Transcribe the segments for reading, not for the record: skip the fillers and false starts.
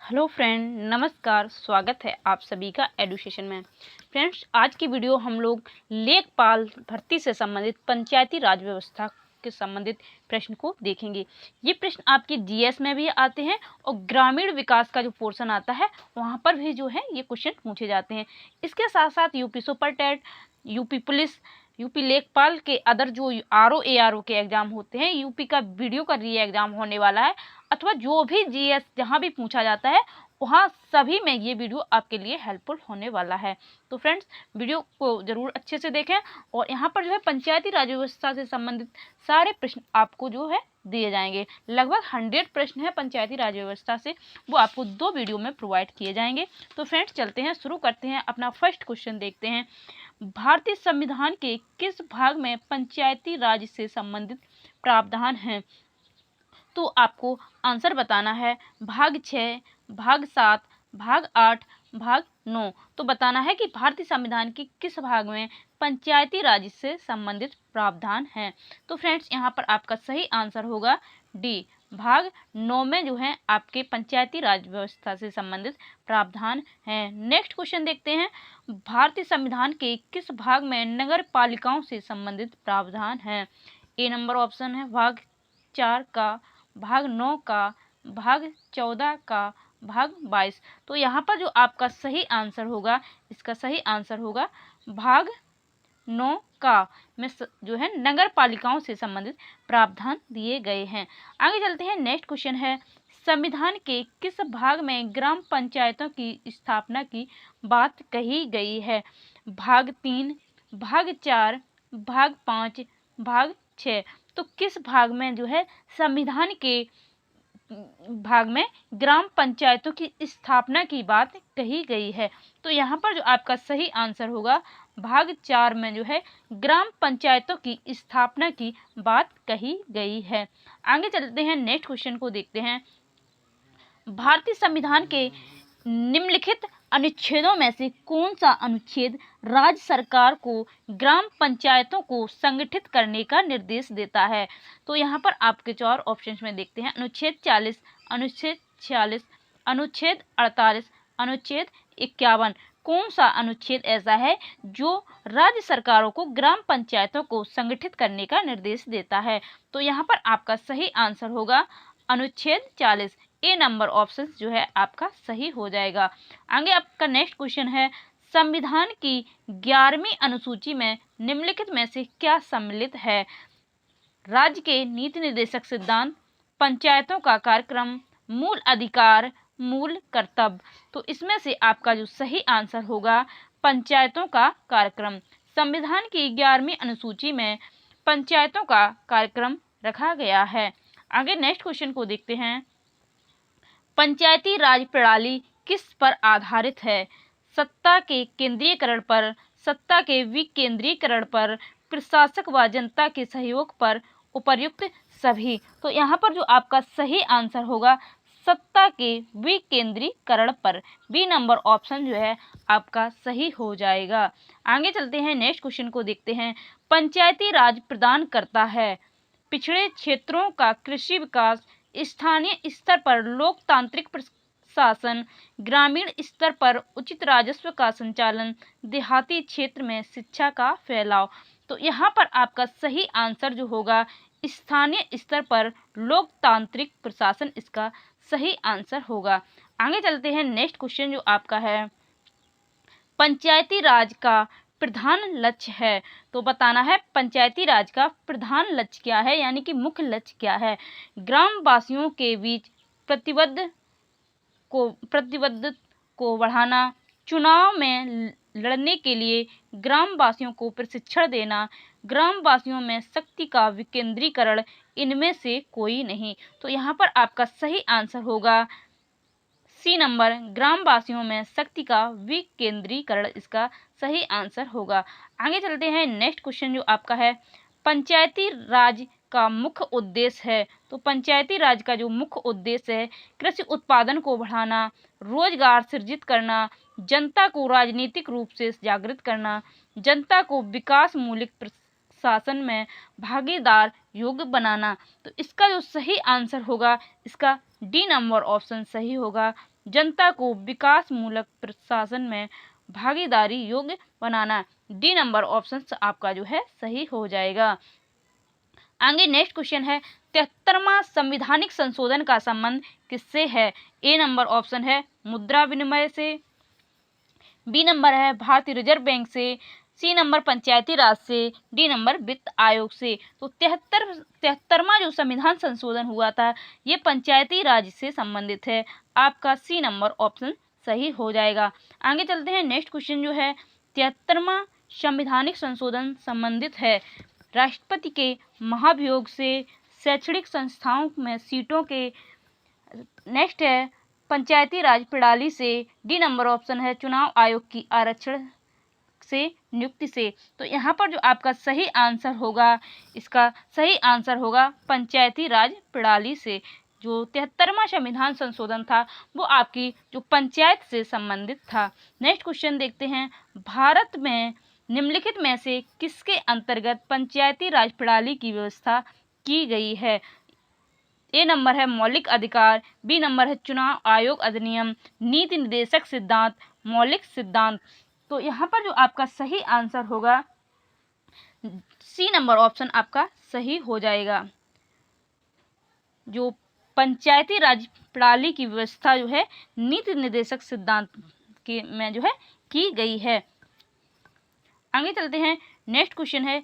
Hello friend, नमस्कार। स्वागत है आप सभी का एडुकेशन में। फ्रेंड्स, आज की वीडियो हम लोग लेखपाल भर्ती से संबंधित पंचायती राज व्यवस्था के संबंधित प्रश्न को देखेंगे। ये प्रश्न आपके जीएस में भी आते हैं और ग्रामीण विकास का जो पोर्शन आता है वहाँ पर भी जो है ये क्वेश्चन पूछे जाते हैं। इसके साथ साथ UP super TET, UP police, UP लेखपाल के अदर जो आरओ एआरओ के एग्जाम होते हैं, यूपी का वीडियो का री एग्जाम होने वाला है, अथवा जो भी जीएस जहाँ भी पूछा जाता है वहाँ सभी में ये वीडियो आपके लिए हेल्पफुल होने वाला है। तो फ्रेंड्स, वीडियो को ज़रूर अच्छे से देखें और यहाँ पर जो है पंचायती राज व्यवस्था से संबंधित सारे प्रश्न आपको जो है दिए जाएंगे। लगभग 100 प्रश्न है पंचायती राज व्यवस्था से, वो आपको 2 वीडियो में प्रोवाइड किए जाएंगे। तो फ्रेंड्स, चलते हैं, शुरू करते हैं। अपना फर्स्ट क्वेश्चन देखते हैं। भारतीय संविधान के किस भाग में पंचायती राज से संबंधित प्रावधान हैं? तो आपको आंसर बताना है। भाग 6, भाग 7, भाग 8, भाग 9। तो बताना है कि भारतीय संविधान के किस भाग में पंचायती राज से संबंधित प्रावधान हैं। तो फ्रेंड्स, यहाँ पर आपका सही आंसर होगा डी, भाग 9 में जो है आपके पंचायती राज व्यवस्था से संबंधित प्रावधान हैं। नेक्स्ट क्वेश्चन देखते हैं। भारतीय संविधान के किस भाग में नगर पालिकाओं से संबंधित प्रावधान हैं? ए नंबर ऑप्शन है भाग 4 का, भाग 9 का, भाग 14 का, भाग 22। तो यहाँ पर जो आपका सही आंसर होगा, इसका सही आंसर होगा भाग 9 का में जो है नगर पालिकाओं से संबंधित प्रावधान दिए गए हैं। आगे चलते हैं। नेक्स्ट क्वेश्चन है, संविधान के किस भाग में ग्राम पंचायतों की स्थापना की बात कही गई है? भाग 3, भाग 4, भाग 5, भाग 6। तो किस भाग में जो है संविधान के भाग में ग्राम पंचायतों की स्थापना की बात कही गई है? तो यहाँ पर जो आपका सही आंसर होगा भाग 4 में जो है ग्राम पंचायतों की स्थापना की बात कही गई है। आगे चलते हैं, नेक्स्ट क्वेश्चन को देखते हैं। भारतीय संविधान के निम्नलिखित अनुच्छेदों में से कौन सा अनुच्छेद राज्य सरकार को ग्राम पंचायतों को संगठित करने का निर्देश देता है? तो यहाँ पर आपके 4 ऑप्शंस में देखते हैं। अनुच्छेद 40, अनुच्छेद 46, अनुच्छेद 48, अनुच्छेद 51। कौन सा अनुच्छेद ऐसा है जो राज्य सरकारों को ग्राम पंचायतों को संगठित करने का निर्देश देता है? तो यहाँ पर आपका सही आंसर होगा अनुच्छेद 40। ए नंबर ऑप्शन जो है आपका सही हो जाएगा। आगे आपका नेक्स्ट क्वेश्चन है, संविधान की 11वीं अनुसूची में निम्नलिखित में से क्या सम्मिलित है? राज्य के नीति निर्देशक सिद्धांत, पंचायतों का कार्यक्रम, मूल अधिकार, मूल कर्तव्य। तो इसमें से आपका जो सही आंसर होगा पंचायतों का कार्यक्रम। संविधान की 11वीं अनुसूची में पंचायतों का कार्यक्रम रखा गया है। आगे नेक्स्ट क्वेश्चन को देखते हैं। पंचायती राज प्रणाली किस पर आधारित है? सत्ता के केंद्रीयकरण पर, सत्ता के विकेंद्रीकरण पर, प्रशासक व जनता के सहयोग पर, उपर्युक्त सभी। तो यहाँ पर जो आपका सही आंसर होगा सत्ता के विकेंद्रीकरण पर। बी नंबर ऑप्शन जो है आपका सही हो जाएगा। आगे चलते हैं, नेक्स्ट क्वेश्चन को देखते हैं। पंचायती राज प्रदान करता है पिछड़े क्षेत्रों का कृषि विकास, स्थानीय स्तर पर लोकतांत्रिक प्रशासन, ग्रामीण स्तर पर उचित राजस्व का संचालन, देहाती क्षेत्र में शिक्षा का फैलाव। तो यहाँ पर आपका सही आंसर जो होगा स्थानीय स्तर पर लोकतांत्रिक प्रशासन, इसका सही आंसर होगा। आगे चलते हैं, नेक्स्ट क्वेश्चन जो आपका है, पंचायती राज का प्रधान लक्ष्य है। तो बताना है पंचायती राज का प्रधान लक्ष्य क्या है, यानी कि मुख्य लक्ष्य क्या है? ग्रामवासियों के बीच प्रतिबद्ध को बढ़ाना, चुनाव में लड़ने के लिए ग्रामवासियों को प्रशिक्षण देना, ग्रामवासियों में शक्ति का विकेंद्रीकरण, इनमें से कोई नहीं। तो यहाँ पर आपका सही आंसर होगा सी नंबर, ग्रामवासियों में शक्ति का विकेंद्रीकरण, इसका सही आंसर होगा। आगे चलते हैं, नेक्स्ट क्वेश्चन जो आपका है, पंचायती राज का मुख्य उद्देश्य है। तो पंचायती राज का जो मुख्य उद्देश्य है, कृषि उत्पादन को बढ़ाना, रोजगार सृजित करना, जनता को राजनीतिक रूप से जागृत करना, जनता को विकास मूलक प्रशासन में भागीदार योग्य बनाना। तो इसका जो सही आंसर होगा, इसका डी नंबर ऑप्शन सही होगा, जनता को विकासमूलक प्रशासन में भागीदारी योग्य बनाना। डी नंबर ऑप्शन आपका जो है सही हो जाएगा। आगे नेक्स्ट क्वेश्चन है 73वां संविधानिक संशोधन का संबंध किससे है? ए नंबर ऑप्शन है मुद्रा विनिमय से, बी नंबर है भारतीय रिजर्व बैंक से, सी नंबर पंचायती राज से, डी नंबर वित्त आयोग से। तो 73वां जो संविधान संशोधन हुआ था ये पंचायती राज से संबंधित है। आपका सी नंबर ऑप्शन सही हो जाएगा। आगे चलते हैं, नेक्स्ट क्वेश्चन जो है 73वां संवैधानिक संशोधन संबंधित है राष्ट्रपति के महाभियोग से, शैक्षणिक संस्थाओं में सीटों के, नेक्स्ट है पंचायती राज प्रणाली से, डी नंबर ऑप्शन है चुनाव आयोग की आरक्षण से, नियुक्ति से। तो यहाँ पर जो आपका सही आंसर होगा, इसका सही आंसर होगा पंचायती राज प्रणाली से। जो 73वां संविधान संशोधन था वो आपकी जो पंचायत से संबंधित था। नेक्स्ट क्वेश्चन देखते हैं, भारत में निम्नलिखित में से किसके अंतर्गत पंचायती राज प्रणाली की व्यवस्था की गई है? ए नंबर है मौलिक अधिकार, बी नंबर है चुनाव आयोग अधिनियम, नीति निर्देशक सिद्धांत, मौलिक सिद्धांत। तो यहाँ पर जो आपका सही आंसर होगा सी नंबर ऑप्शन आपका सही हो जाएगा। जो पंचायती राज प्रणाली की व्यवस्था जो है नीति निर्देशक सिद्धांत के में जो है की गई है। आगे चलते हैं, नेक्स्ट क्वेश्चन है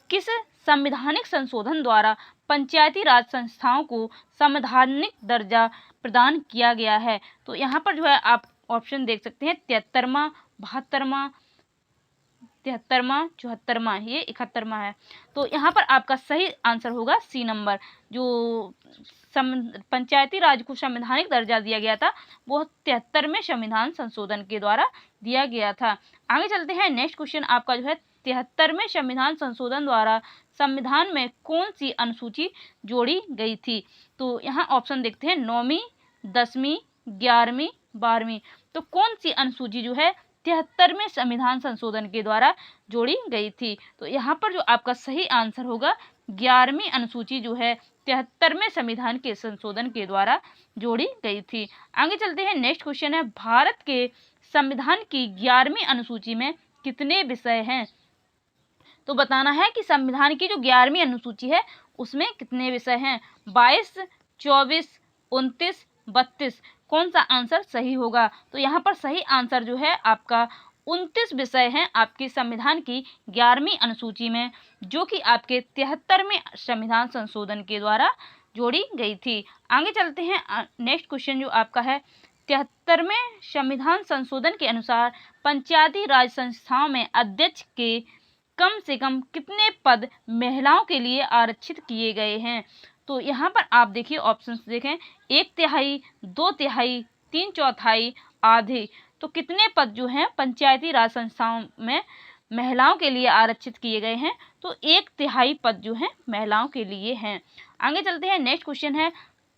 किस संवैधानिक संशोधन द्वारा पंचायती राज संस्थाओं को संवैधानिक दर्जा प्रदान किया गया है? तो यहाँ पर जो है आप ऑप्शन देख सकते हैं 73वां, 72वां, 73वां, 74वां, ये 71वां है। तो यहाँ पर आपका सही आंसर होगा सी नंबर। जो पंचायती राज को संवैधानिक दर्जा दिया गया था वो 73वें संविधान संशोधन के द्वारा दिया गया था। आगे चलते हैं, नेक्स्ट क्वेश्चन आपका जो है 73वें संविधान संशोधन द्वारा संविधान में कौन सी अनुसूची जोड़ी गई थी? तो यहाँ ऑप्शन देखते हैं 9वीं, 10वीं, 11वीं, 12वीं। तो कौन सी अनुसूची जो है 73वें संविधान संशोधन के द्वारा जोड़ी गई थी? तो यहाँ पर जो आपका सही आंसर होगा 11वीं अनुसूची जो है 73वें संविधान के संशोधन के द्वारा जोड़ी गई थी। आगे चलते हैं, नेक्स्ट क्वेश्चन है भारत के संविधान की 11वीं अनुसूची में कितने विषय हैं? तो बताना है कि संविधान की जो 11वीं अनुसूची है उसमें कितने विषय हैं? 22, 24, 29, 32। कौन सा आंसर सही होगा? तो यहाँ पर सही आंसर जो है आपका 29 विषय हैं आपकी संविधान की 11वीं अनुसूची में, जो कि आपके 73वें संविधान संशोधन के द्वारा जोड़ी गई थी। आगे चलते हैं, नेक्स्ट क्वेश्चन जो आपका है 73वें संविधान संशोधन के अनुसार पंचायती राज संस्थाओं में अध्यक्ष के कम से कम कितने पद महिलाओं के लिए आरक्षित किए गए हैं? तो यहाँ पर आप देखिए ऑप्शंस देखें, 1/3, 2/3, 3/4, आधे। तो कितने पद जो हैं पंचायती राज संस्थाओं में महिलाओं के लिए आरक्षित किए गए हैं? तो 1/3 पद जो हैं महिलाओं के लिए हैं। आगे चलते हैं, नेक्स्ट क्वेश्चन है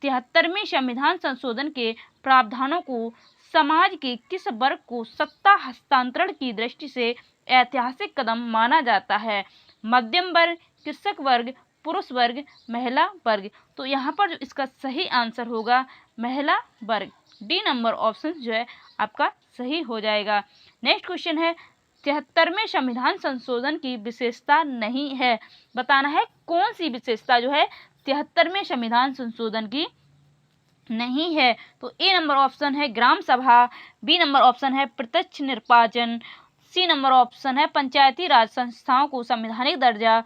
73वें संविधान संशोधन के प्रावधानों को समाज के किस वर्ग को सत्ता हस्तांतरण की दृष्टि से ऐतिहासिक कदम माना जाता है? मध्यम वर्ग, कृषक वर्ग, पुरुष वर्ग, महिला वर्ग। तो यहाँ पर जो इसका सही आंसर होगा महिला वर्ग। डी नंबर ऑप्शन जो है आपका सही हो जाएगा। नेक्स्ट क्वेश्चन है 73वें संविधान संशोधन की विशेषता नहीं है। बताना है कौन सी विशेषता जो है 73वें संविधान संशोधन की नहीं है? तो ए नंबर ऑप्शन है ग्राम सभा, बी नंबर ऑप्शन है प्रत्यक्ष निर्वाचन, सी नंबर ऑप्शन है पंचायती राज संस्थाओं को संवैधानिक दर्जा,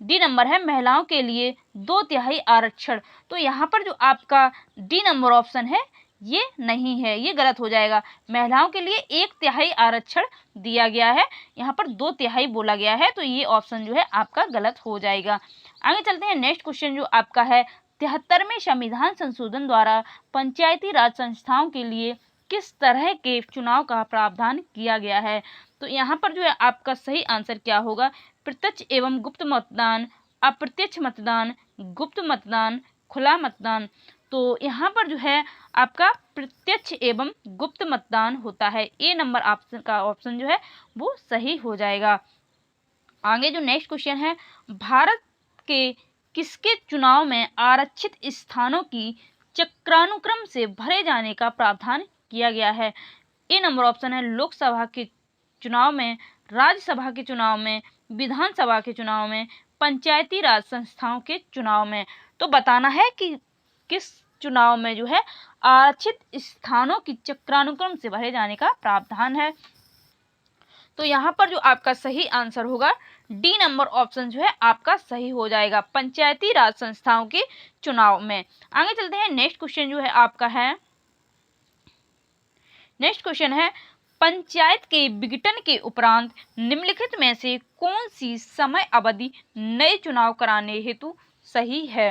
डी नंबर है महिलाओं के लिए 2/3 आरक्षण। तो यहाँ पर जो आपका डी नंबर ऑप्शन है ये नहीं है, ये गलत हो जाएगा। महिलाओं के लिए 1/3 आरक्षण दिया गया है, यहाँ पर 2/3 बोला गया है, तो ये ऑप्शन जो है आपका गलत हो जाएगा। आगे चलते हैं, नेक्स्ट क्वेश्चन जो आपका है 73वें संविधान संशोधन द्वारा पंचायती राज संस्थाओं के लिए किस तरह के चुनाव का प्रावधान किया गया है? तो यहाँ पर जो है आपका सही आंसर क्या होगा? प्रत्यक्ष एवं गुप्त मतदान, अप्रत्यक्ष मतदान, गुप्त मतदान, खुला मतदान। तो यहाँ पर जो है आपका प्रत्यक्ष एवं गुप्त मतदान होता है। ए नंबर ऑप्शन का ऑप्शन जो है वो सही हो जाएगा। आगे जो नेक्स्ट क्वेश्चन है भारत के किसके चुनाव में आरक्षित स्थानों की चक्रानुक्रम से भरे जाने का प्रावधान किया गया है? ए नंबर ऑप्शन है लोकसभा के चुनाव में, राज्यसभा के चुनाव में, विधानसभा के चुनाव में, पंचायती राज संस्थाओं के चुनाव में। तो बताना है कि किस चुनाव में जो है आरक्षित स्थानों की चक्रानुक्रम से भरे जाने का प्रावधान है। तो यहाँ पर जो आपका सही आंसर होगा डी नंबर ऑप्शन जो है आपका सही हो जाएगा, पंचायती राज संस्थाओं के चुनाव में। आगे चलते हैं, नेक्स्ट क्वेश्चन जो है आपका है, नेक्स्ट क्वेश्चन है पंचायत के विघटन के उपरांत निम्नलिखित में से कौन सी समय अवधि नए चुनाव कराने हेतु सही है?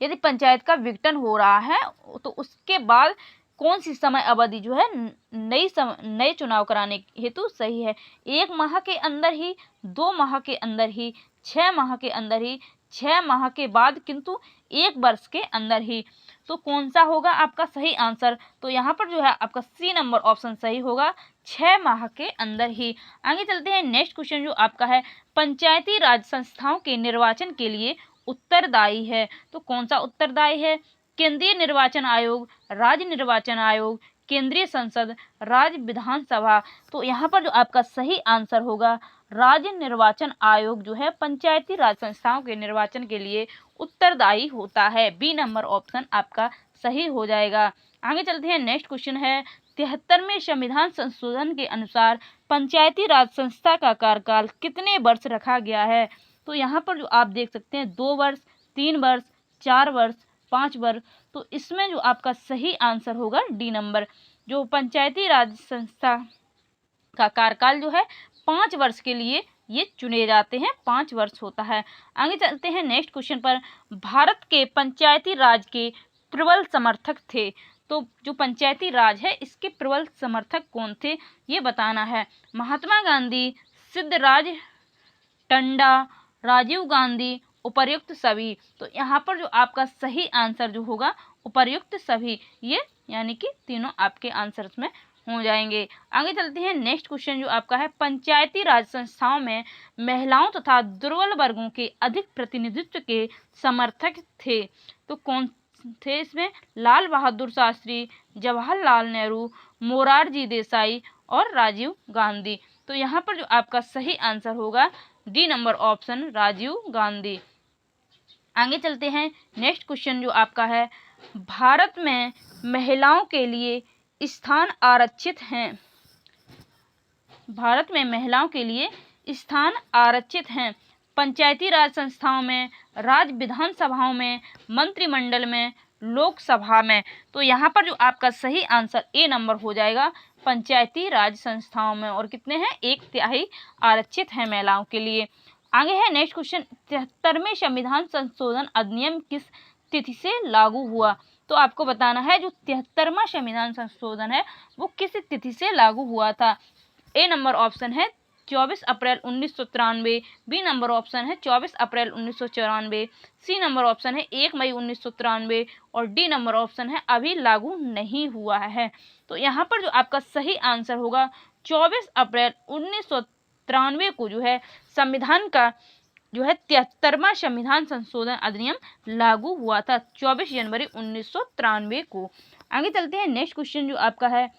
यदि पंचायत का विघटन हो रहा है तो उसके बाद कौन सी समय अवधि जो है नए चुनाव कराने हेतु सही है? 1 माह के अंदर ही, 2 माह के अंदर ही, 6 माह के अंदर ही, 6 माह के बाद, किंतु 1 वर्ष के अंदर ही। तो कौन सा होगा आपका सही आंसर? तो यहाँ पर जो है आपका सी नंबर ऑप्शन सही होगा, 6 माह के अंदर ही। आगे चलते हैं, नेक्स्ट क्वेश्चन जो आपका है पंचायती राज संस्थाओं के निर्वाचन के लिए उत्तरदायी है। तो कौन सा उत्तरदायी है? केंद्रीय निर्वाचन आयोग, राज्य निर्वाचन आयोग, केंद्रीय संसद, राज्य विधानसभा। तो यहाँ पर जो आपका सही आंसर होगा राज्य निर्वाचन आयोग जो है पंचायती राज संस्थाओं के निर्वाचन के लिए उत्तरदायी होता है। बी नंबर ऑप्शन आपका सही हो जाएगा। आगे चलते हैं, नेक्स्ट क्वेश्चन है 73वें संविधान संशोधन के अनुसार पंचायती राज संस्था का कार्यकाल कितने वर्ष रखा गया है? तो यहाँ पर जो आप देख सकते हैं 2 वर्ष, 3 वर्ष, 4 वर्ष, 5 वर्ष। तो इसमें जो आपका सही आंसर होगा डी नंबर, जो पंचायती राज संस्था का कार्यकाल जो है 5 वर्ष के लिए ये चुने जाते हैं, 5 वर्ष होता है। आगे चलते हैं, नेक्स्ट क्वेश्चन पर भारत के पंचायती राज के प्रबल समर्थक थे। तो जो पंचायती राज है इसके प्रबल समर्थक कौन थे ये बताना है। महात्मा गांधी, सिद्धराज टंडा, राजीव गांधी, उपर्युक्त सभी। तो यहाँ पर जो आपका सही आंसर जो होगा उपर्युक्त सभी, ये यानी कि तीनों आपके आंसर्स में हो जाएंगे। आगे चलते हैं, नेक्स्ट क्वेश्चन जो आपका है पंचायती राज संस्थाओं में महिलाओं तथा दुर्बल वर्गों के अधिक प्रतिनिधित्व के समर्थक थे। तो कौन थे इसमें? लाल बहादुर शास्त्री, जवाहरलाल नेहरू, मोरारजी देसाई और राजीव गांधी। तो यहाँ पर जो आपका सही आंसर होगा D number option Rajiv Gandhi. आगे चलते हैं, नेक्स्ट क्वेश्चन जो आपका है भारत में महिलाओं के लिए स्थान आरक्षित हैं। भारत में महिलाओं के लिए स्थान आरक्षित हैं पंचायती राज संस्थाओं में, राज्य विधानसभाओं में, मंत्रिमंडल में, लोकसभा में। तो यहाँ पर जो आपका सही आंसर ए नंबर हो जाएगा, पंचायती राज संस्थाओं में। और कितने हैं? 1/3 आरक्षित है महिलाओं के लिए। आगे है नेक्स्ट क्वेश्चन 73वें संविधान संशोधन अधिनियम किस तिथि से लागू हुआ? तो आपको बताना है जो 73वां संविधान संशोधन है वो किस तिथि से लागू हुआ था। ए नंबर ऑप्शन है 24 अप्रैल 1993, बी नंबर ऑप्शन है 24 अप्रैल 1994, सी नंबर ऑप्शन है 1 मई 1993 और डी नंबर ऑप्शन है अभी लागू नहीं हुआ है। तो यहाँ पर जो आपका सही आंसर होगा 24 अप्रैल 1993 को जो है संविधान का जो है 73वां संविधान संशोधन अधिनियम लागू हुआ था 24 जनवरी 1993 को। आगे चलते हैं, नेक्स्ट क्वेश्चन जो आपका है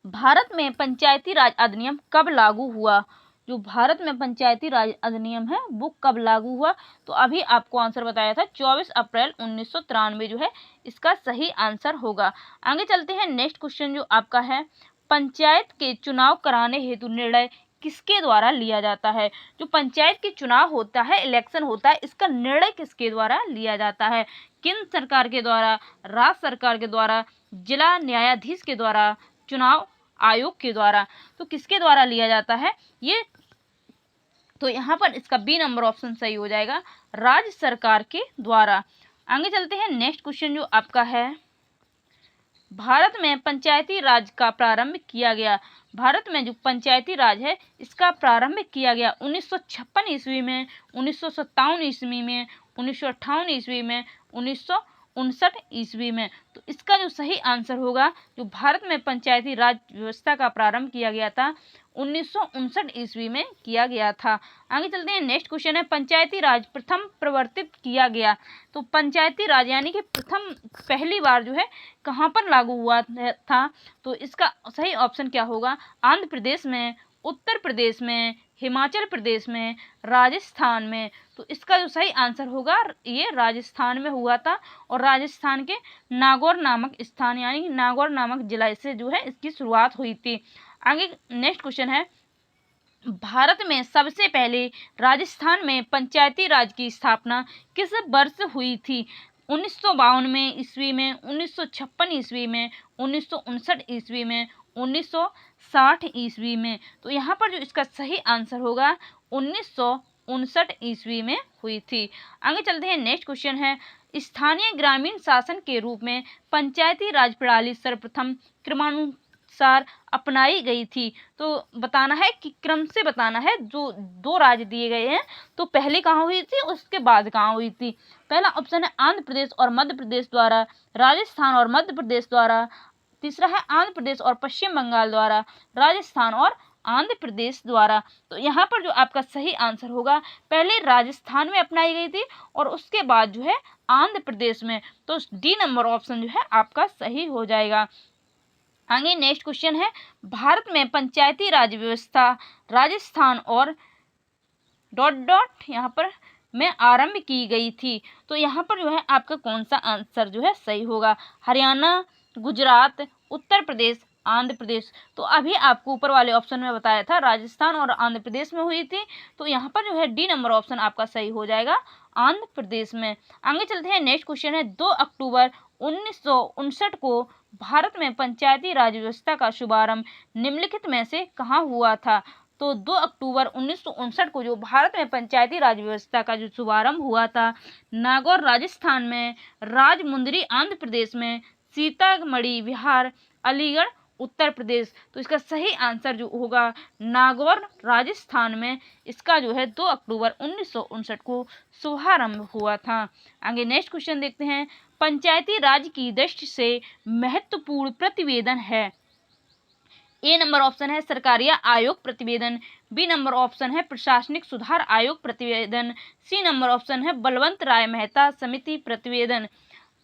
भारत में पंचायती राज अधिनियम कब लागू हुआ? जो भारत में पंचायती राज अधिनियम है वो कब लागू हुआ? तो अभी आपको आंसर बताया था 24 अप्रैल 1993 जो है इसका सही आंसर होगा। आगे चलते हैं, नेक्स्ट क्वेश्चन जो आपका है पंचायत के चुनाव कराने हेतु निर्णय किसके द्वारा लिया जाता है? जो पंचायत के चुनाव होता है, इलेक्शन होता है, इसका निर्णय किसके द्वारा लिया जाता है? केंद्र सरकार के द्वारा, राज्य सरकार के द्वारा, जिला न्यायाधीश के द्वारा, चुनाव आयोग के द्वारा। तो किसके द्वारा लिया जाता है ये? तो यहाँ पर इसका बी नंबर ऑप्शन सही हो जाएगा, राज्य सरकार के द्वारा। आगे चलते हैं, नेक्स्ट क्वेश्चन जो आपका है भारत में पंचायती राज का प्रारंभ किया गया। भारत में जो पंचायती राज है इसका प्रारंभ किया गया 1956 ईस्वी में, 1957 ईस्वी में, 1958 ईस्वी में, ईस्वी में। तो इसका जो सही आंसर होगा, जो भारत में पंचायती राज व्यवस्था का प्रारंभ किया गया था 1959 ईस्वी में किया गया था। आगे चलते हैं, नेक्स्ट क्वेश्चन है, पंचायती राज प्रथम प्रवर्तित किया गया। तो पंचायती राज यानी कि प्रथम पहली बार जो है कहाँ पर लागू हुआ था? तो इसका सही ऑप्शन क्या होगा? आंध्र प्रदेश में, उत्तर प्रदेश में, हिमाचल प्रदेश में, राजस्थान में। तो इसका जो सही आंसर होगा, ये राजस्थान में हुआ था और राजस्थान के नागौर नामक स्थान यानी नागौर नामक जिला से जो है इसकी शुरुआत हुई थी। आगे नेक्स्ट क्वेश्चन है, भारत में सबसे पहले राजस्थान में पंचायती राज की स्थापना किस वर्ष हुई थी? 1952 में, ईस्वी में, 1956 ईस्वी में, 1959 ईस्वी में, 1960 ईस्वी में। तो यहाँ पर जो इसका सही आंसर होगा 1959 ईस्वी में हुई थी। आगे चलते हैं, नेक्स्ट क्वेश्चन है, स्थानीय ग्रामीण शासन के रूप में पंचायती राज प्रणाली सर्वप्रथम क्रमानुसार अपनाई गई थी। तो बताना है कि क्रम से बताना है, जो दो राज्य दिए गए हैं तो पहले कहाँ हुई थी, उसके बाद कहाँ हुई थी। पहला ऑप्शन है आंध्र प्रदेश और मध्य प्रदेश द्वारा, राजस्थान और मध्य प्रदेश द्वारा। तीसरा है आंध्र प्रदेश और पश्चिम बंगाल द्वारा, राजस्थान और आंध्र प्रदेश द्वारा। तो यहाँ पर जो आपका सही आंसर होगा, पहले राजस्थान में अपनाई गई थी और उसके बाद जो है आंध्र प्रदेश में। तो डी नंबर ऑप्शन जो है आपका सही हो जाएगा। आगे नेक्स्ट क्वेश्चन है, भारत में पंचायती राज व्यवस्था राजस्थान और डॉट डॉट यहाँ पर में आरंभ की गई थी। तो यहाँ पर जो है आपका कौन सा आंसर जो है सही होगा? हरियाणा, गुजरात, उत्तर प्रदेश, आंध्र प्रदेश। तो अभी आपको ऊपर वाले ऑप्शन में बताया था राजस्थान और आंध्र प्रदेश में हुई थी। तो यहाँ पर जो है डी नंबर ऑप्शन आपका सही हो जाएगा, आंध्र प्रदेश में। आगे चलते हैं, नेक्स्ट क्वेश्चन है, 2 अक्टूबर 1959 को भारत में पंचायती राज व्यवस्था का शुभारंभ निम्नलिखित में से कहाँ हुआ था? तो 2 अक्टूबर 1959 को जो भारत में पंचायती राज व्यवस्था का जो शुभारंभ हुआ था, नागौर राजस्थान में, राजमुंदरी आंध्र प्रदेश में, सीतामढ़ी बिहार, अलीगढ़ उत्तर प्रदेश। तो इसका सही आंसर जो होगा नागौर राजस्थान में, इसका जो है 2 अक्टूबर 1959 को शुभारंभ हुआ था। आगे नेक्स्ट क्वेश्चन देखते हैं, पंचायती राज की दृष्टि से महत्वपूर्ण प्रतिवेदन है। ए नंबर ऑप्शन है सरकारिया आयोग प्रतिवेदन, बी नंबर ऑप्शन है प्रशासनिक सुधार आयोग प्रतिवेदन, सी नंबर ऑप्शन है बलवंत राय मेहता समिति प्रतिवेदन,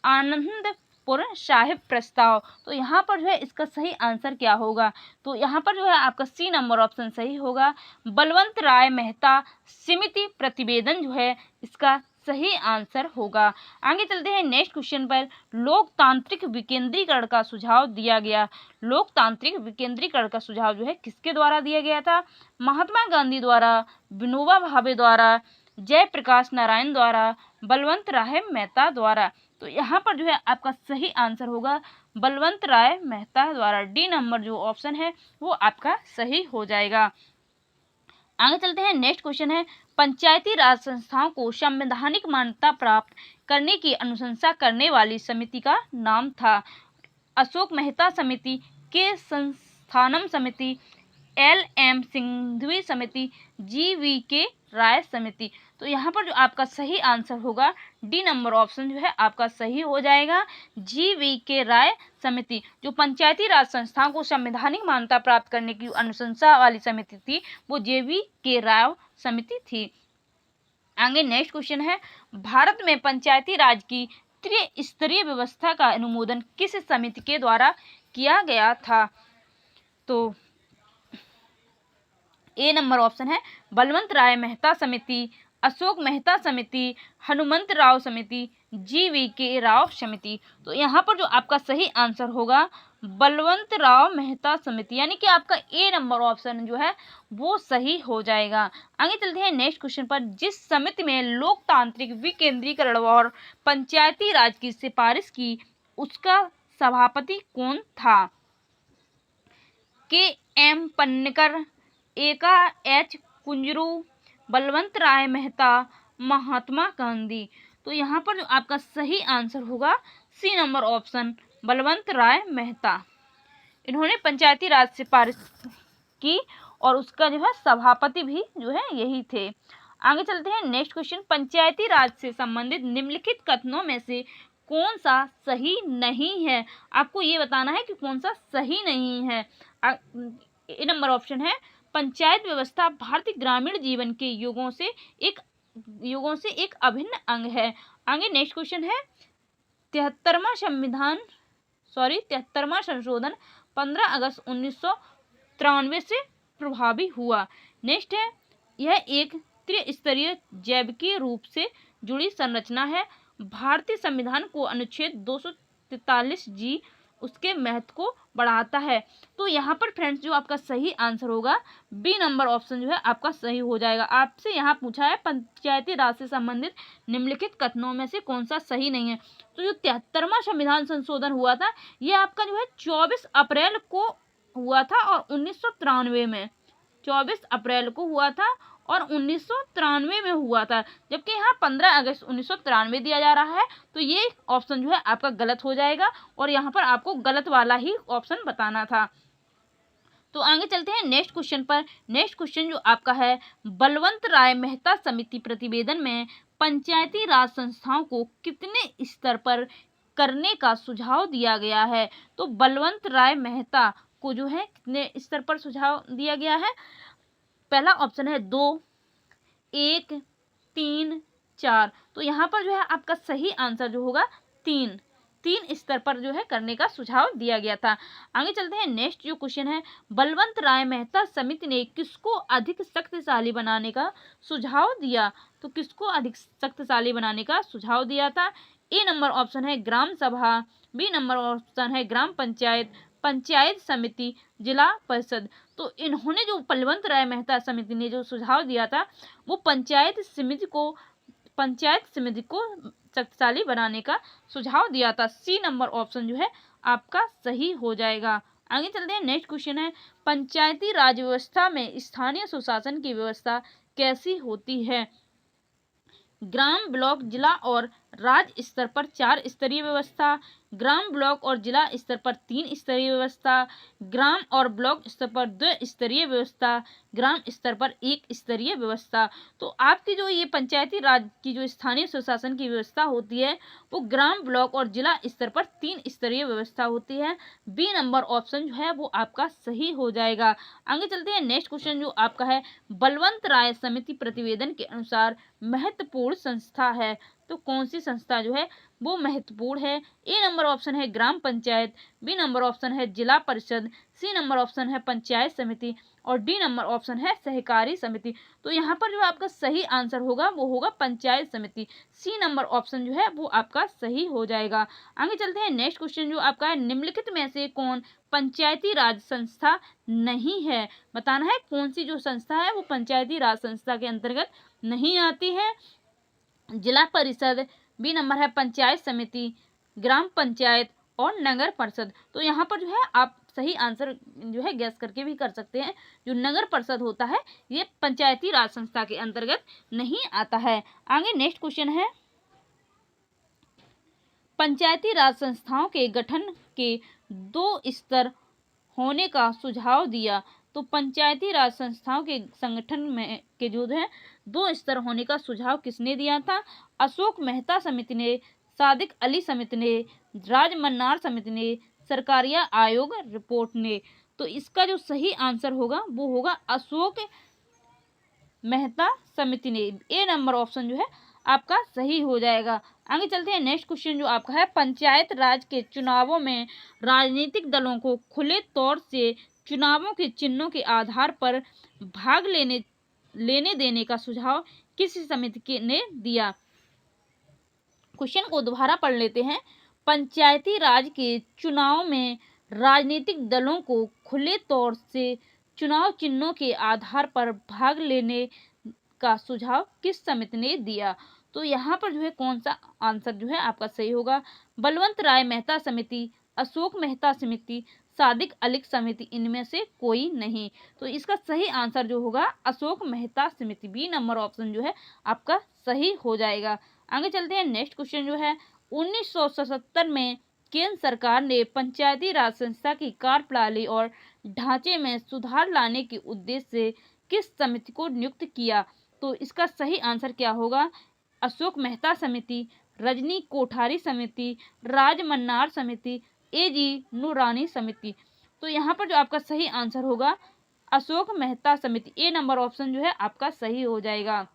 आनंदपुर साहिब प्रस्ताव। तो यहाँ पर जो है इसका सही आंसर क्या होगा? तो यहाँ पर जो है आपका सी नंबर ऑप्शन सही होगा, बलवंत राय मेहता समिति प्रतिवेदन जो है इसका सही आंसर होगा। आगे चलते हैं, नेक्स्ट क्वेश्चन पर, लोकतांत्रिक विकेंद्रीकरण का सुझाव दिया गया। लोकतांत्रिक विकेंद्रीकरण का सुझाव जो है किसके द्वारा दिया गया था? महात्मा गांधी द्वारा, विनोबा भावे द्वारा, जयप्रकाश नारायण द्वारा, बलवंत राय मेहता द्वारा। तो यहाँ पर जो है आपका सही आंसर होगा बलवंत राय मेहता द्वारा। डी नंबर जो ऑप्शन है वो आपका सही हो जाएगा। आगे चलते हैं, नेक्स्ट क्वेश्चन है, पंचायती राज संस्थाओं को संवैधानिक मान्यता प्राप्त करने की अनुशंसा करने वाली समिति का नाम था। अशोक मेहता समिति, के संस्थानम समिति, LM सिंघवी समिति, GVK राय समिति। तो यहाँ पर जो आपका सही आंसर होगा डी नंबर ऑप्शन जो है आपका सही हो जाएगा, GVK राय समिति। जो पंचायती राज संस्थाओं को संवैधानिक मान्यता प्राप्त करने की अनुशंसा वाली समिति थी वो GVK राय समिति थी। आगे नेक्स्ट क्वेश्चन है, भारत में पंचायती राज की त्रिस्तरीय व्यवस्था का अनुमोदन किस समिति के द्वारा किया गया था? तो ए नंबर ऑप्शन है बलवंत राय मेहता समिति, अशोक मेहता समिति, हनुमंत राव समिति, GVK राव समिति। तो यहाँ पर जो आपका सही आंसर होगा बलवंत राव मेहता समिति, यानी कि आपका ए नंबर ऑप्शन जो है वो सही हो जाएगा। आगे चलते हैं, नेक्स्ट क्वेश्चन पर, जिस समिति में लोकतांत्रिक विकेंद्रीकरण और पंचायती राज की सिफारिश की उसका सभापति कौन था? KM पन्नेकर, AH कुंजरू, बलवंत राय मेहता, महात्मा गांधी। तो यहाँ पर जो आपका सही आंसर होगा सी नंबर ऑप्शन बलवंत राय मेहता। इन्होंने पंचायती राज सिफारिश की और उसका जो है सभापति भी जो है यही थे। आगे चलते हैं, नेक्स्ट क्वेश्चन, पंचायती राज से संबंधित निम्नलिखित कथनों में से कौन सा सही नहीं है, आपको ये बताना है कि कौन सा सही नहीं है। ए नंबर ऑप्शन है पंचायत व्यवस्था भारतीय ग्रामीण जीवन के युगों से एक अभिन्न अंग है। आगे नेक्स्ट क्वेश्चन है 73वां संशोधन 15 अगस्त 1993 से प्रभावी हुआ। नेक्स्ट है यह एक त्रिस्तरीय जैविकीय रूप से जुड़ी संरचना है। भारतीय संविधान को अनुच्छेद 243 जी उसके महत्व को बढ़ाता है। तो यहाँ पर फ्रेंड्स जो आपका सही आंसर होगा बी नंबर ऑप्शन जो है आपका सही हो जाएगा। आपसे यहाँ पूछा है पंचायती राज से संबंधित निम्नलिखित कथनों में से कौन सा सही नहीं है। तो जो 73वां संविधान संशोधन हुआ था ये आपका जो है 24 अप्रैल को हुआ था और 1993 में 24 अप्रैल को हुआ था और 1993 में हुआ था, जबकि यहाँ 15 अगस्त 1993 दिया जा रहा है। तो ये ऑप्शन जो है आपका गलत हो जाएगा और यहाँ पर आपको गलत वाला ही ऑप्शन बताना था। तो आगे चलते हैं नेक्स्ट क्वेश्चन पर। नेक्स्ट क्वेश्चन जो आपका है बलवंत राय मेहता समिति प्रतिवेदन में पंचायती राज संस्थाओं को कितने स्तर पर करने का सुझाव दिया गया है। तो बलवंत राय मेहता को जो है कितने स्तर पर सुझाव दिया गया है। पहला ऑप्शन है 2, 1, 3, 4। तो यहाँ पर जो है आपका सही आंसर जो होगा 3 स्तर पर जो है करने का सुझाव दिया गया था। आगे चलते हैं नेक्स्ट जो क्वेश्चन है बलवंत राय मेहता समिति ने किसको अधिक शक्तिशाली बनाने का सुझाव दिया। तो किसको अधिक शक्तिशाली बनाने का सुझाव दिया था। ए नंबर ऑप्शन है ग्राम सभा, बी नंबर ऑप्शन है ग्राम पंचायत, पंचायत समिति, जिला परिषद। तो इन्होंने जो बलवंत राय मेहता समिति ने जो सुझाव दिया था वो पंचायत समिति को शक्तिशाली बनाने का सुझाव दिया था। सी नंबर ऑप्शन जो है आपका सही हो जाएगा। आगे चलते हैं नेक्स्ट क्वेश्चन है पंचायती राज व्यवस्था में स्थानीय सुशासन की व्यवस्था कैसी होती है। ग्राम, ब्लॉक, जिला और राज्य स्तर पर 4 स्तरीय व्यवस्था, ग्राम, ब्लॉक और जिला स्तर पर 3 स्तरीय व्यवस्था, ग्राम और ब्लॉक स्तर पर 2 स्तरीय व्यवस्था, ग्राम स्तर पर 1 स्तरीय व्यवस्था। तो आपकी जो ये पंचायती राज की जो स्थानीय सुशासन की व्यवस्था होती है वो ग्राम, ब्लॉक और जिला स्तर पर 3 स्तरीय व्यवस्था होती है। बी नंबर ऑप्शन जो है वो आपका सही हो जाएगा। आगे चलते हैं नेक्स्ट क्वेश्चन जो आपका है बलवंत राय समिति प्रतिवेदन के अनुसार महत्वपूर्ण संस्था है। तो कौन सी संस्था जो है वो महत्वपूर्ण है। ए नंबर ऑप्शन है ग्राम पंचायत, बी नंबर ऑप्शन है जिला परिषद, सी नंबर ऑप्शन है पंचायत समिति और डी नंबर ऑप्शन है सहकारी समिति। तो यहाँ पर जो आपका सही आंसर होगा वो होगा पंचायत समिति। सी नंबर ऑप्शन जो है वो आपका सही हो जाएगा। आगे चलते हैं नेक्स्ट क्वेश्चन जो आपका है निम्नलिखित में से कौन पंचायती राज संस्था नहीं है। बताना है कौन सी जो संस्था है वो पंचायती राज संस्था के अंतर्गत नहीं आती है। जिला परिषद, बी नंबर है पंचायत समिति, ग्राम पंचायत और नगर परिषद। तो यहाँ पर जो है आप सही आंसर जो है गैस करके भी कर सकते हैं। जो नगर परिषद होता है ये पंचायती राज संस्था के अंतर्गत नहीं आता है। आगे नेक्स्ट क्वेश्चन है पंचायती राज संस्थाओं के गठन के 2 स्तर होने का सुझाव दिया। तो पंचायती राज संस्थाओं के संगठन में के जो है 2 स्तर होने का सुझाव किसने दिया था। अशोक मेहता समिति ने, सादिक अली समिति ने, राज मन्नार समिति ने, सरकारिया आयोग रिपोर्ट ने। तो इसका जो सही आंसर होगा वो होगा अशोक मेहता समिति ने। ए नंबर ऑप्शन जो है आपका सही हो जाएगा। आगे चलते हैं नेक्स्ट क्वेश्चन जो आपका है पंचायत राज के चुनावों में राजनीतिक दलों को खुले तौर से चुनावों के चिन्हों के आधार पर भाग लेने देने का सुझाव किस समिति ने दिया। क्वेश्चन को दोबारा पढ़ लेते हैं। पंचायती राज के चुनाव में राजनीतिक दलों को खुले तौर से चुनाव चिन्हों के आधार पर भाग लेने का सुझाव किस समिति ने दिया। तो यहाँ पर जो है कौन सा आंसर जो है आपका सही होगा। बलवंत राय मेहता समिति, अशोक मेहता समिति, सादिक अली समिति, इनमें से कोई नहीं। तो इसका सही आंसर जो होगा अशोक मेहता समिति। बी नंबर ऑप्शन जो है आपका सही हो जाएगा। आगे चलते हैं नेक्स्ट क्वेश्चन जो है 1977 में केंद्र सरकार ने पंचायती राज संस्था की कार्यप्रणाली और ढांचे में सुधार लाने के उद्देश्य से किस समिति को नियुक्त किया। तो इसका सही आंसर क्या होगा। अशोक मेहता समिति, रजनी कोठारी समिति, राजमन्नार समिति, एजी नूरानी समिति। तो यहाँ पर जो आपका सही आंसर होगा अशोक मेहता समिति, ए नंबर ऑप्शन जो है आपका सही हो जाएगा।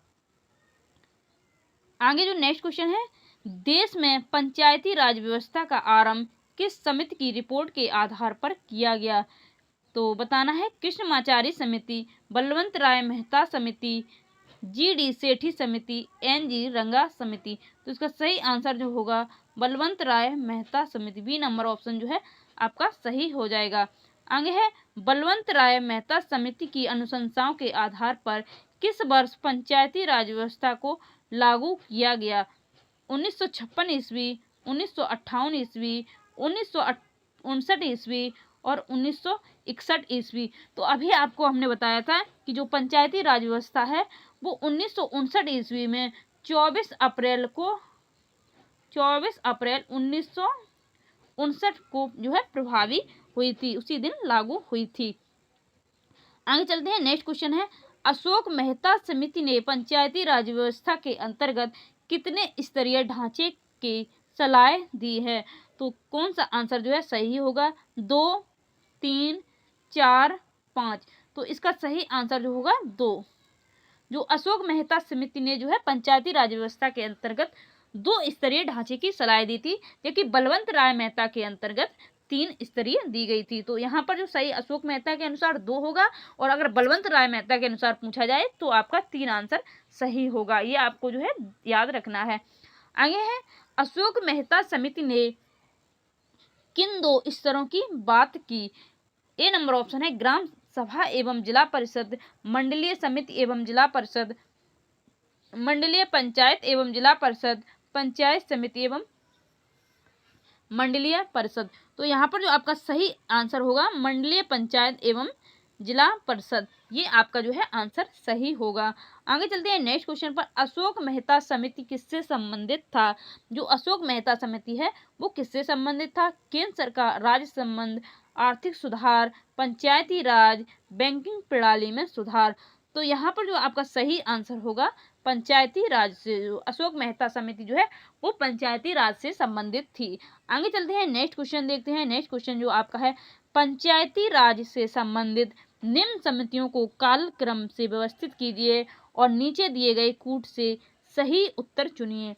आगे जो नेक्स्ट क्वेश्चन है, देश में पंचायती राज व्यवस्था का आरंभ किस समिति की रिपोर्ट के आधार पर किया गया? तो बताना है कृष्णमाचारी समिति, बलवंत राय मेहता समिति, जी.डी. सेठी समिति, एन.जी. रंगा समिति। तो इसका सही आंसर जो होगा बलवंत राय मेहता समिति, बी नंबर ऑप्शन जो है आपका सही हो जाएगा। आगे है बलवंत राय मेहता समिति की अनुशंसाओं के आधार पर किस वर्ष पंचायती राज व्यवस्था को लागू किया गया? 1956 ईस्वी, 1958 ईस्वी, 1959 ईस्वी और 1961 ईस्वी। तो अभी आपको हमने बताया था कि जो पंचायती राज व्यवस्था है वो 1959 ईस्वी में 24 अप्रैल 1959 को जो है प्रभावी हुई थी, उसी दिन लागू हुई थी। आगे चलते हैं, नेक्स्ट क्वेश्चन है अशोक मेहता समिति ने पंचायती राज व्यवस्था के अंतर्गत कितने स्तरीय ढांचे की सलाह दी है? तो कौन सा आंसर जो है सही होगा? 2, 3, 4, 5। तो इसका सही आंसर जो होगा 2। जो अशोक मेहता समिति ने जो है पंचायती राज व्यवस्था के अंतर्गत 2 स्तरीय ढांचे की सलाह दी थी, जबकि बलवंत राय मेहता के अंतर्गत 3 स्तरीय दी गई थी। तो यहाँ पर जो सही अशोक मेहता के अनुसार 2 होगा और अगर बलवंत राय मेहता के अनुसार पूछा जाए तो आपका 3 आंसर सही होगा। ये आपको जो है याद रखना है। आगे है अशोक मेहता समिति ने किन 2 स्तरों की बात की? ए नंबर ऑप्शन है ग्राम सभा एवं जिला परिषद, मंडलीय समिति एवं जिला परिषद, मंडलीय पंचायत एवं जिला परिषद, पंचायत समिति एवं मंडलीय परिषद। तो यहाँ पर जो आपका सही आंसर होगा मंडलीय पंचायत एवं जिला परिषद, ये आपका जो है आंसर सही होगा। आगे चलते हैं नेक्स्ट क्वेश्चन पर, अशोक मेहता समिति किससे संबंधित था? जो अशोक मेहता समिति है वो किससे संबंधित था? केंद्र सरकार, राज्य संबंध, आर्थिक सुधार, पंचायती राज, बैंकिंग प्रणाली में सुधार। तो यहाँ पर जो आपका सही आंसर होगा पंचायती राज से, जो अशोक मेहता समिति जो है वो पंचायती राज से संबंधित थी। आगे चलते हैं नेक्स्ट क्वेश्चन देखते हैं। नेक्स्ट क्वेश्चन जो आपका है, पंचायती राज से संबंधित निम्न समितियों को कालक्रम से व्यवस्थित कीजिए और नीचे दिए गए कूट से सही उत्तर चुनिए।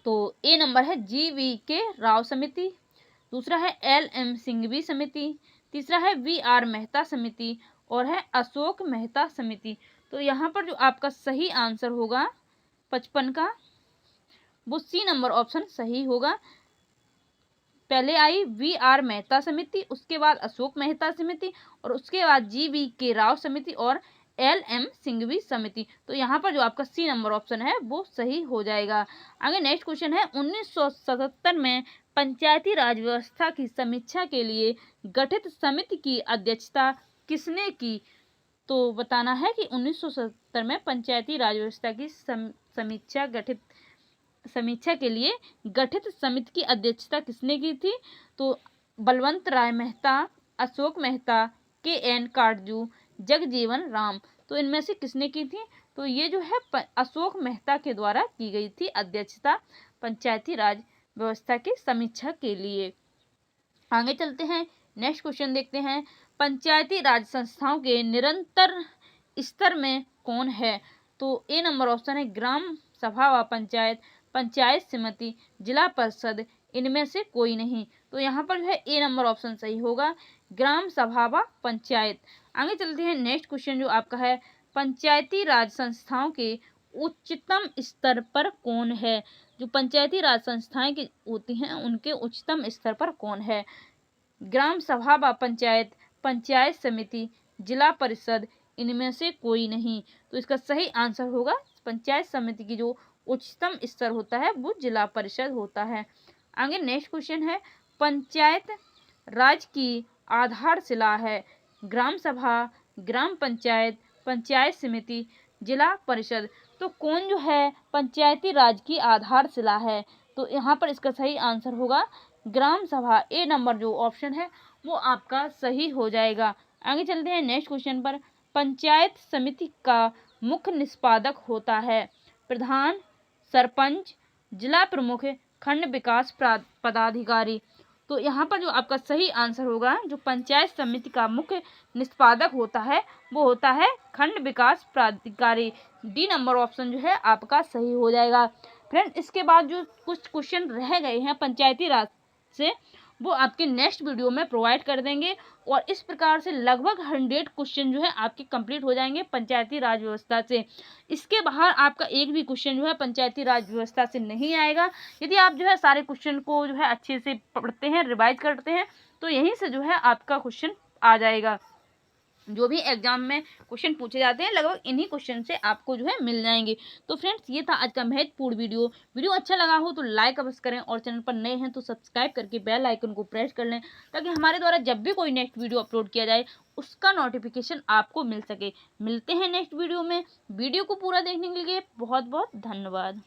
तो ए नंबर है जी.वी.के. राव समिति, दूसरा है एल.एम. सिंघवी समिति, तीसरा है वी.आर. मेहता समिति और है अशोक मेहता समिति। तो यहाँ पर जो आपका सही आंसर होगा 55 का, वो सी नंबर ऑप्शन सही होगा। पहले आई वी.आर. मेहता समिति, उसके बाद अशोक मेहता समिति और उसके बाद जी.वी.के. राव समिति और एल.एम. सिंघवी समिति। तो यहाँ पर जो आपका सी नंबर ऑप्शन है वो सही हो जाएगा। आगे नेक्स्ट क्वेश्चन है 1977 में पंचायती राज व्यवस्था की समीक्षा के लिए गठित समिति की अध्यक्षता किसने की? तो बताना है कि 1977 में पंचायती राज व्यवस्था की समीक्षा के लिए गठित समिति की अध्यक्षता किसने की थी? तो बलवंत राय मेहता, अशोक मेहता, के.एन. काटजू, जगजीवन राम। तो इनमें से किसने की थी? तो ये जो है अशोक मेहता के द्वारा की गई थी अध्यक्षता पंचायती राज व्यवस्था की समीक्षा के लिए। आगे चलते हैं, नेक्स्ट क्वेश्चन देखते हैं, पंचायती राज संस्थाओं के निरंतर स्तर में कौन है? तो ए नंबर ऑप्शन है ग्राम सभा व पंचायत, पंचायत समिति, जिला परिषद, इनमें से कोई नहीं। तो यहाँ पर जो है ए नंबर ऑप्शन सही होगा, ग्राम सभा व पंचायत। आगे चलते हैं, नेक्स्ट क्वेश्चन जो आपका है, पंचायती राज संस्थाओं के उच्चतम स्तर पर कौन है? जो पंचायती राज संस्थाएं की होती हैं उनके उच्चतम स्तर पर कौन है? ग्राम सभा व पंचायत, पंचायत समिति, जिला परिषद, इनमें से कोई नहीं। तो इसका सही आंसर होगा पंचायत समिति की जो उच्चतम स्तर होता है वो जिला परिषद होता है। आगे नेक्स्ट क्वेश्चन है, पंचायत राज की आधारशिला है ग्राम सभा, ग्राम पंचायत, पंचायत समिति, जिला परिषद। तो कौन जो है पंचायती राज की आधारशिला है? तो यहाँ पर इसका सही आंसर होगा ग्राम सभा, ए नंबर जो ऑप्शन है वो आपका सही हो जाएगा। आगे चलते हैं नेक्स्ट क्वेश्चन पर, पंचायत समिति का मुख्य निष्पादक होता है प्रधान, सरपंच, जिला प्रमुख, खंड विकास पदाधिकारी। तो यहाँ पर जो आपका सही आंसर होगा, जो पंचायत समिति का मुख्य निष्पादक होता है वो होता है खंड विकास पदाधिकारी। डी नंबर ऑप्शन जो है आपका सही हो जाएगा। फ्रेंड, इसके बाद जो कुछ क्वेश्चन रह गए हैं पंचायती राज से, वो आपके नेक्स्ट वीडियो में प्रोवाइड कर देंगे और इस प्रकार से लगभग 100 क्वेश्चन जो है आपके कंप्लीट हो जाएंगे पंचायती राज व्यवस्था से। इसके बाहर आपका एक भी क्वेश्चन जो है पंचायती राज व्यवस्था से नहीं आएगा। यदि आप जो है सारे क्वेश्चन को जो है अच्छे से पढ़ते हैं, रिवाइज करते हैं, तो यहीं से जो है आपका क्वेश्चन आ जाएगा। जो भी एग्जाम में क्वेश्चन पूछे जाते हैं लगभग इन्हीं क्वेश्चन से आपको जो है मिल जाएंगे। तो फ्रेंड्स, ये था आज का महत्वपूर्ण वीडियो अच्छा लगा हो तो लाइक अवश्य करें और चैनल पर नए हैं तो सब्सक्राइब करके बेल आइकन को प्रेस कर लें, ताकि हमारे द्वारा जब भी कोई नेक्स्ट वीडियो अपलोड किया जाए उसका नोटिफिकेशन आपको मिल सके। मिलते हैं नेक्स्ट वीडियो में। वीडियो को पूरा देखने के लिए बहुत बहुत धन्यवाद।